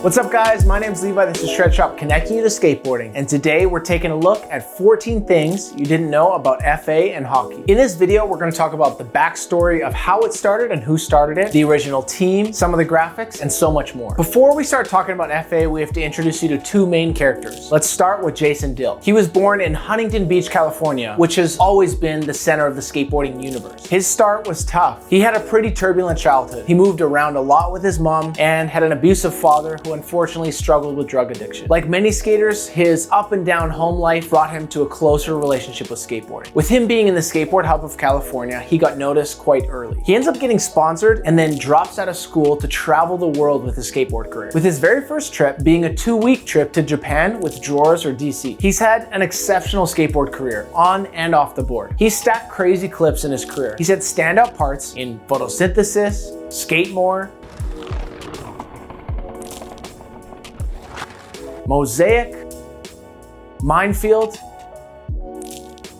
What's up guys, my name's Levi, this is Shred Shop connecting you to skateboarding, and today we're taking a look at 14 things you didn't know about FA and hockey. In this video, we're going to talk about the backstory of how it started and who started it, the original team, some of the graphics, and so much more. Before we start talking about FA, we have to introduce you to two main characters. Let's start with Jason Dill. He was born in Huntington Beach, California, which has always been the center of the skateboarding universe. His start was tough. He had a pretty turbulent childhood. He moved around a lot with his mom and had an abusive father who unfortunately struggled with drug addiction. Like many skaters, his up and down home life brought him to a closer relationship with skateboarding. With him being in the skateboard hub of California, he got noticed quite early. He ends up getting sponsored and then drops out of school to travel the world with his skateboard career. With his very first trip being a 2-week trip to Japan with Drawers or DC. He's had an exceptional skateboard career on and off the board. He's stacked crazy clips in his career. He's had standout parts in Photosynthesis, Skate More, Mosaic, Minefield,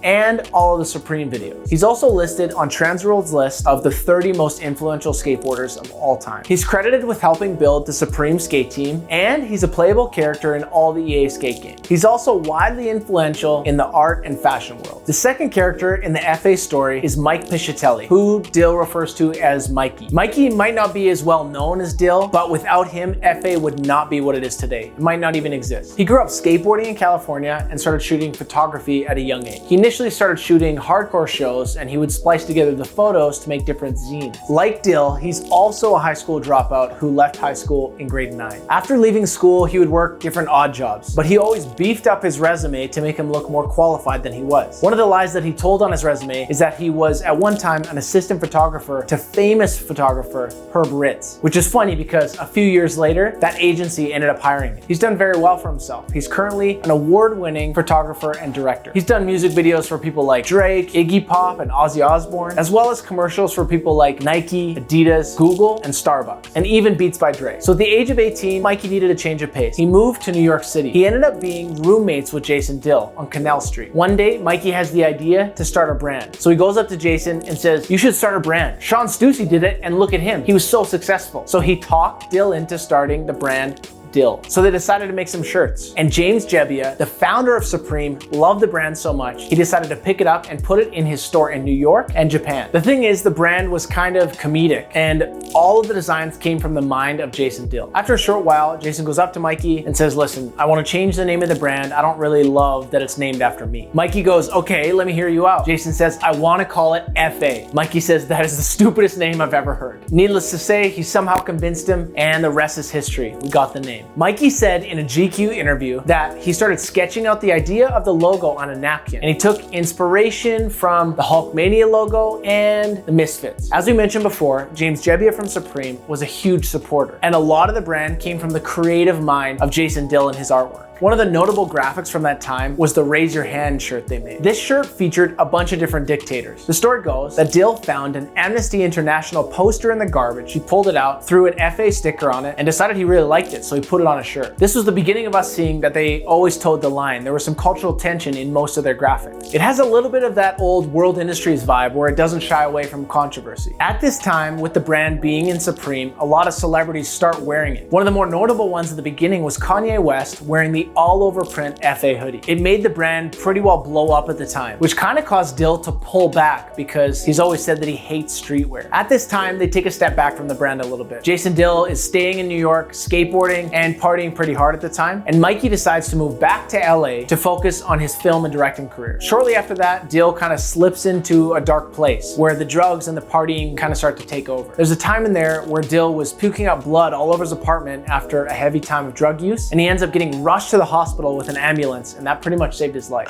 and all of the Supreme videos. He's also listed on Transworld's list of the 30 most influential skateboarders of all time. He's credited with helping build the Supreme skate team, and he's a playable character in all the EA skate games. He's also widely influential in the art and fashion world. The second character in the FA story is Mike Piscitelli, who Dill refers to as Mikey. Mikey might not be as well known as Dill, but without him, FA would not be what it is today. It might not even exist. He grew up skateboarding in California and started shooting photography at a young age. He initially started shooting hardcore shows, and he would splice together the photos to make different zines. Like Dill, he's also a high school dropout who left high school in grade 9. After leaving school, he would work different odd jobs, but he always beefed up his resume to make him look more qualified than he was. One of the lies that he told on his resume is that he was at one time an assistant photographer to famous photographer Herb Ritz, which is funny because a few years later, that agency ended up hiring him. He's done very well for himself. He's currently an award-winning photographer and director. He's done music videos for people like Drake, Iggy Pop, and Ozzy Osbourne, as well as commercials for people like Nike, Adidas, Google, and Starbucks, and even Beats by Dre. So at the age of 18, Mikey needed a change of pace. He moved to New York City. He ended up being roommates with Jason Dill on Canal Street. One day, Mikey has the idea to start a brand. So he goes up to Jason and says, "You should start a brand. Sean Stussy did it, and look at him. He was so successful." So he talked Dill into starting the brand Dill. So they decided to make some shirts. And James Jebbia, the founder of Supreme, loved the brand so much, he decided to pick it up and put it in his store in New York and Japan. The thing is, the brand was kind of comedic, and all of the designs came from the mind of Jason Dill. After a short while, Jason goes up to Mikey and says, "Listen, I want to change the name of the brand. I don't really love that it's named after me." Mikey goes, "Okay, let me hear you out." Jason says, "I want to call it FA." Mikey says, "That is the stupidest name I've ever heard." Needless to say, he somehow convinced him, and the rest is history. We got the name. Mikey said in a GQ interview that he started sketching out the idea of the logo on a napkin, and he took inspiration from the Hulkmania logo and the Misfits. As we mentioned before, James Jebbia from Supreme was a huge supporter, and a lot of the brand came from the creative mind of Jason Dill and his artwork. One of the notable graphics from that time was the Raise Your Hand shirt they made. This shirt featured a bunch of different dictators. The story goes that Dill found an Amnesty International poster in the garbage. He pulled it out, threw an FA sticker on it, and decided he really liked it, so he put it on a shirt. This was the beginning of us seeing that they always towed the line. There was some cultural tension in most of their graphics. It has a little bit of that old World Industries vibe where it doesn't shy away from controversy. At this time, with the brand being in Supreme, a lot of celebrities start wearing it. One of the more notable ones at the beginning was Kanye West wearing the all-over print FA hoodie. It made the brand pretty well blow up at the time, which kind of caused Dill to pull back because he's always said that he hates streetwear. At this time, they take a step back from the brand a little bit. Jason Dill is staying in New York, skateboarding, and partying pretty hard at the time, and Mikey decides to move back to LA to focus on his film and directing career. Shortly after that, Dill kind of slips into a dark place where the drugs and the partying kind of start to take over. There's a time in there where Dill was puking out blood all over his apartment after a heavy time of drug use, and he ends up getting rushed to the hospital with an ambulance, and that pretty much saved his life.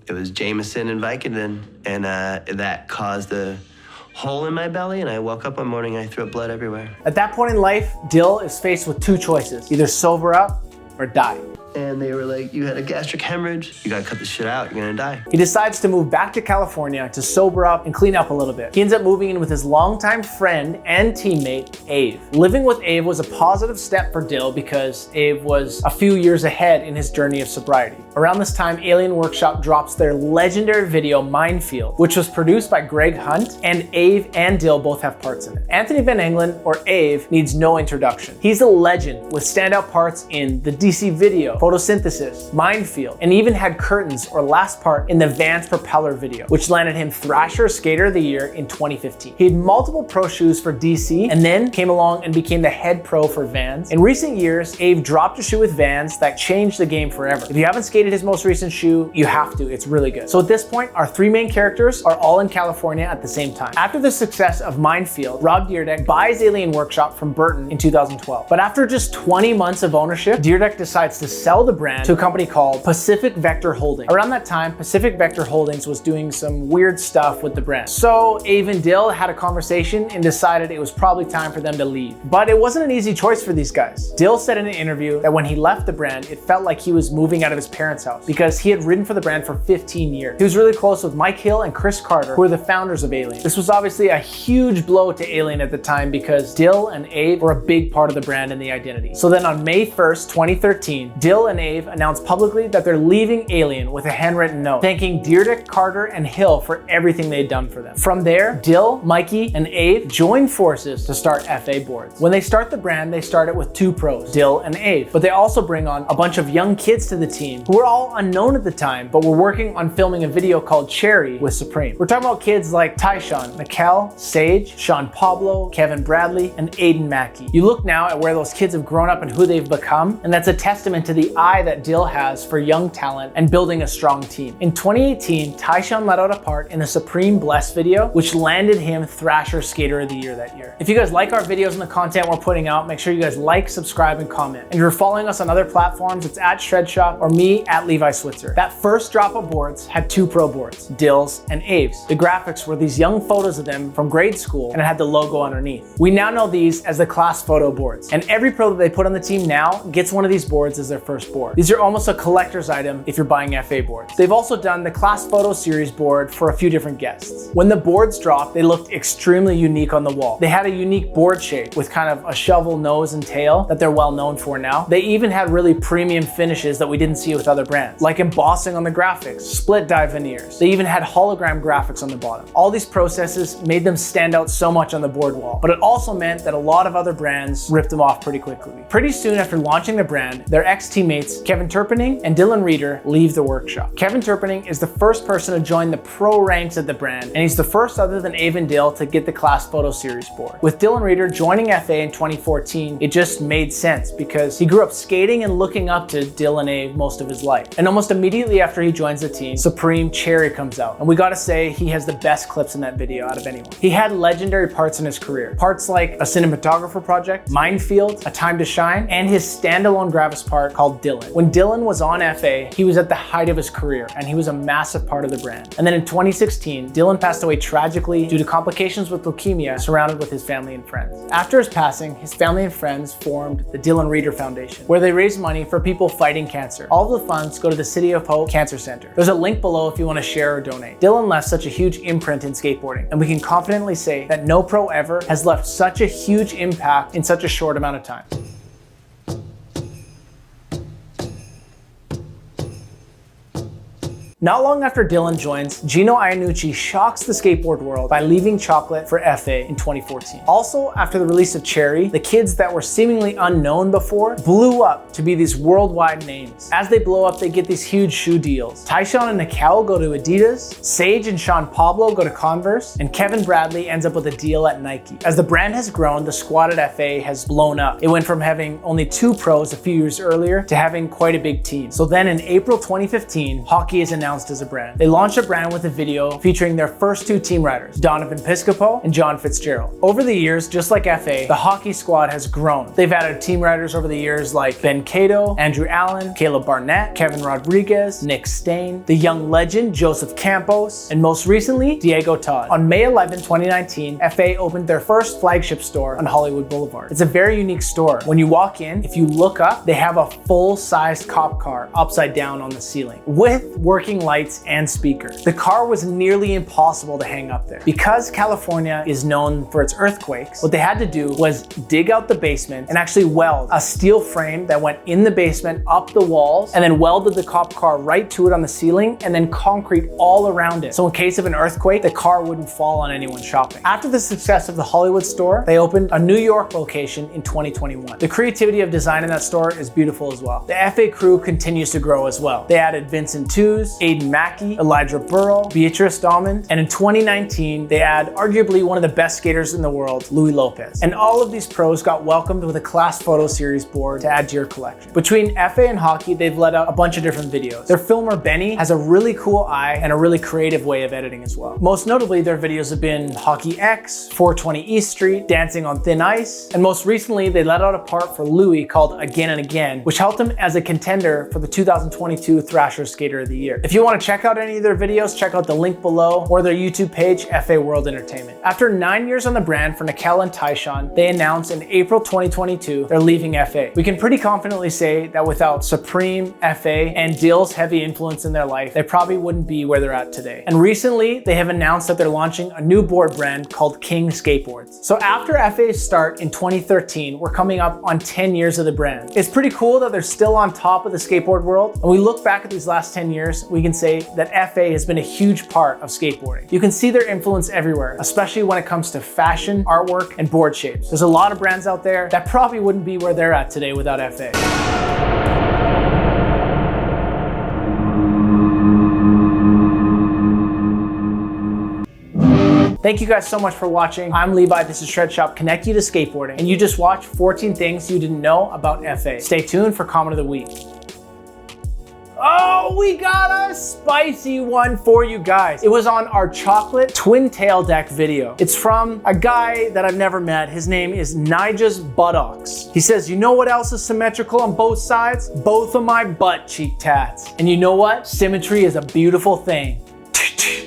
It was Jameson and Vicodin, and that caused a hole in my belly, and I woke up one morning, I threw up blood everywhere. At that point in life, Dill is faced with two choices: either sober up or die. and they were like, you had a gastric hemorrhage, you gotta cut this shit out, you're gonna die. He decides to move back to California to sober up and clean up a little bit. He ends up moving in with his longtime friend and teammate, Abe. Living with Abe was a positive step for Dill because Abe was a few years ahead in his journey of sobriety. Around this time, Alien Workshop drops their legendary video, Minefield, which was produced by Greg Hunt, and Abe and Dill both have parts in it. Anthony Van Engelen, or Abe, needs no introduction. He's a legend with standout parts in the DC video, Photosynthesis, Minefield, and even had curtains or last part in the Vans propeller video, which landed him Thrasher Skater of the Year in 2015. He had multiple pro shoes for DC and then came along and became the head pro for Vans. In recent years, Abe dropped a shoe with Vans that changed the game forever. If you haven't skated his most recent shoe, you have to, it's really good. So at this point, our three main characters are all in California at the same time. After the success of Minefield, Rob Dyrdek buys Alien Workshop from Burton in 2012. But after just 20 months of ownership, Dyrdek decides to sell the brand to a company called Pacific Vector Holdings. Around that time, Pacific Vector Holdings was doing some weird stuff with the brand. So Abe and Dill had a conversation and decided it was probably time for them to leave. But it wasn't an easy choice for these guys. Dill said in an interview that when he left the brand, it felt like he was moving out of his parents' house because he had ridden for the brand for 15 years. He was really close with Mike Hill and Chris Carter, who were the founders of Alien. This was obviously a huge blow to Alien at the time because Dill and Abe were a big part of the brand and the identity. So then on May 1st, 2013, Dill and Abe announced publicly that they're leaving Alien with a handwritten note, thanking Dyrdek, Carter, and Hill for everything they'd done for them. From there, Dill, Mikey, and Abe joined forces to start FA Boards. When they start the brand, they start it with two pros, Dill and Abe, but they also bring on a bunch of young kids to the team who were all unknown at the time, but were working on filming a video called Cherry with Supreme. We're talking about kids like Tyshawn, Nakel, Sage, Sean Pablo, Kevin Bradley, and Aiden Mackey. You look now at where those kids have grown up and who they've become, and that's a testament to the eye that Dill has for young talent and building a strong team. In 2018, Tyshawn let out a part in the Supreme Bless video, which landed him Thrasher Skater of the Year that year. If you guys like our videos and the content we're putting out, make sure you guys like, subscribe, and comment. And if you're following us on other platforms, it's at Shred Shop or me at Levi Switzer. That first drop of boards had two pro boards, Dill's and Abe's. The graphics were these young photos of them from grade school, and it had the logo underneath. We now know these as the class photo boards, and every pro that they put on the team now gets one of these boards as their first board. These are almost a collector's item if you're buying FA boards. They've also done the class photo series board for a few different guests. When the boards dropped, they looked extremely unique on the wall. They had a unique board shape with kind of a shovel nose and tail that they're well known for now. They even had really premium finishes that we didn't see with other brands, like embossing on the graphics, split dye veneers. They even had hologram graphics on the bottom. All these processes made them stand out so much on the board wall, but it also meant that a lot of other brands ripped them off pretty quickly. Pretty soon after launching the brand, their ex-teammates Kevin Turpening and Dylan Reeder leave the workshop. Kevin Turpening is the first person to join the pro ranks at the brand, and he's the first other than Abe and Dill to get the class photo series board. With Dylan Reeder joining FA in 2014, it just made sense because he grew up skating and looking up to Dill and Abe most of his life. And almost immediately after he joins the team, Supreme Cherry comes out. And we gotta say, he has the best clips in that video out of anyone. He had legendary parts in his career. Parts like a cinematographer project, Minefield, A Time to Shine, and his standalone Gravis part called Dylan. When Dylan was on FA, he was at the height of his career, and he was a massive part of the brand. And then in 2016, Dylan passed away tragically due to complications with leukemia, surrounded with his family and friends. After his passing, his family and friends formed the Dylan Reeder Foundation, where they raise money for people fighting cancer. All of the funds go to the City of Hope Cancer Center. There's a link below if you want to share or donate. Dylan left such a huge imprint in skateboarding, and we can confidently say that no pro ever has left such a huge impact in such a short amount of time. Not long after Dylan joins, Gino Iannucci shocks the skateboard world by leaving Chocolate for FA in 2014. Also, after the release of Cherry, the kids that were seemingly unknown before blew up to be these worldwide names. As they blow up, they get these huge shoe deals. Tyshawn and Nakel go to Adidas, Sage and Sean Pablo go to Converse, and Kevin Bradley ends up with a deal at Nike. As the brand has grown, the squad at FA has blown up. It went from having only 2 pros a few years earlier to having quite a big team. So then in April 2015, hockey is announced announced as a brand. They launched a brand with a video featuring their first two team riders, Donovan Piscitelli and John Fitzgerald. Over the years, just like FA, the hockey squad has grown. They've added team riders over the years like Ben Cato, Andrew Allen, Caleb Barnett, Kevin Rodriguez, Nick Stain, the young legend Joseph Campos, and most recently, Diego Todd. On May 11, 2019, FA opened their first flagship store on Hollywood Boulevard. It's a very unique store. When you walk in, if you look up, they have a full-sized cop car upside down on the ceiling with working lights and speakers. The car was nearly impossible to hang up there. Because California is known for its earthquakes, what they had to do was dig out the basement and actually weld a steel frame that went in the basement up the walls and then welded the cop car right to it on the ceiling and then concrete all around it. So in case of an earthquake, the car wouldn't fall on anyone shopping. After the success of the Hollywood store, they opened a New York location in 2021. The creativity of design in that store is beautiful as well. The FA crew continues to grow as well. They added Vincent Tews, Aiden Mackey, Elijah Burrow, Beatrice Dalmond, and in 2019, they add arguably one of the best skaters in the world, Louis Lopez. And all of these pros got welcomed with a class photo series board to add to your collection. Between FA and hockey, they've let out a bunch of different videos. Their filmer, Benny, has a really cool eye and a really creative way of editing as well. Most notably, their videos have been Hockey X, 420 East Street, Dancing on Thin Ice, and most recently, they let out a part for Louis called Again and Again, which helped him as a contender for the 2022 Thrasher Skater of the Year. If you want to check out any of their videos, check out the link below or their YouTube page, FA World Entertainment. After 9 years on the brand for Nakel and Tyshawn, they announced in April 2022 they're leaving FA. We can pretty confidently say that without Supreme, FA, and Dill's heavy influence in their life, they probably wouldn't be where they're at today. And recently, they have announced that they're launching a new board brand called King Skateboards. So after FA's start in 2013, we're coming up on 10 years of the brand. It's pretty cool that they're still on top of the skateboard world. When we look back at these last 10 years, we can say that FA has been a huge part of skateboarding. You can see their influence everywhere, especially when it comes to fashion, artwork, and board shapes. There's a lot of brands out there that probably wouldn't be where they're at today without FA. Thank you guys so much for watching. I'm Levi, this is Shred Shop, connect you to skateboarding, and you just watched 14 things you didn't know about FA. Stay tuned for Comment of the Week. Oh, we got a spicy one for you guys. It was on our chocolate twin tail deck video. It's from a guy that I've never met. His name is Nigel's Buttocks. He says, you know what else is symmetrical on both sides? Both of my butt cheek tats. And you know what? Symmetry is a beautiful thing.